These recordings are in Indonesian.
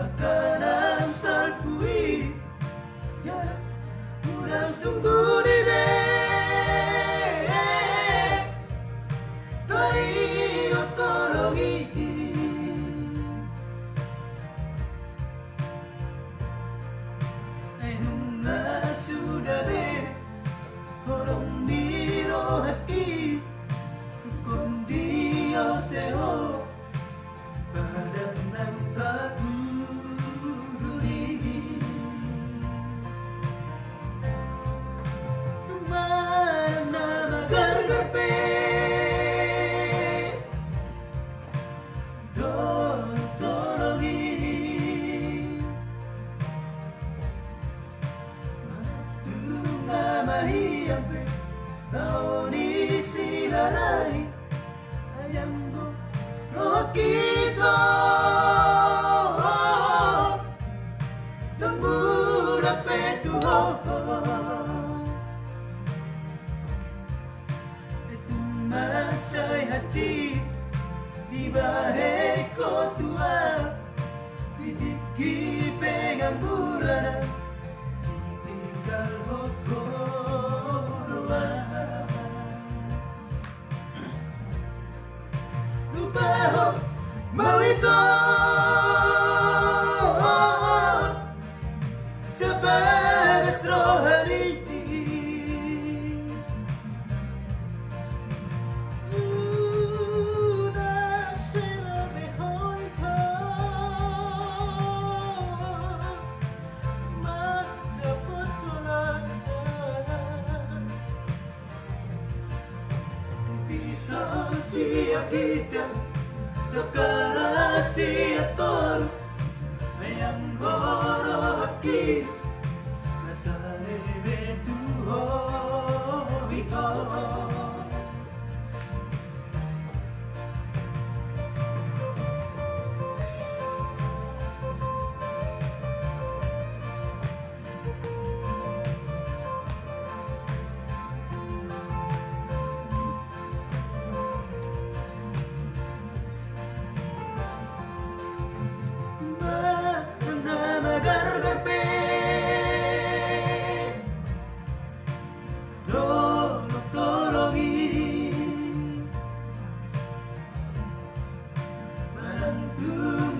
akan ang salpui ya kurang sungguh di be tori otologi enunga sudah be holong diro hati kung dio seho badan ng taburi tumanam na magargarpe dontologi tunga mahiyampe taoni silalai ayanggo Rokito Nambura petuho Itu masay haji Di bahe ko tua Ditiki pengamburan Ditinggal hoko Lupaho mau itu sebagas rohani una sera behoita maka potolata bisa siap hijau Sakara siator Mayang goro haki Nasare betuho ito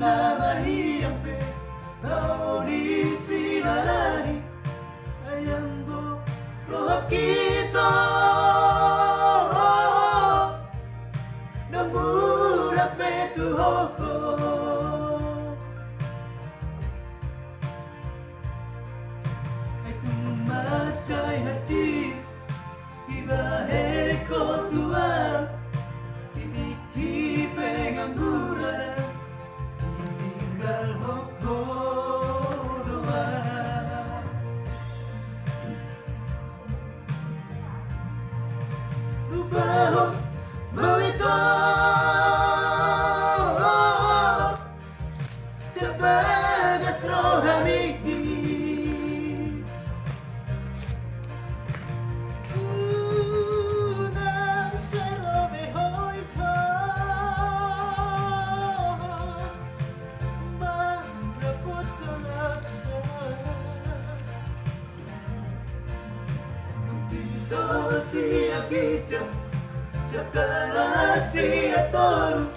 Namahiyampe tao di sinalani ayanggo rohakito namura petuho itu masay hati ibahe ko tua ditiki pengangguran Lupaho mau itu sebagas rohani una sera behoita maka potolata bisa siap hijau Sakara siatoru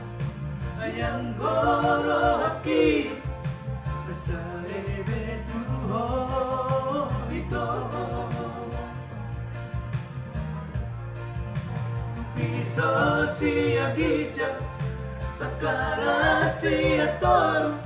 ayang goro haki Masare betuho ito Piso siap hijau Sakara siatoru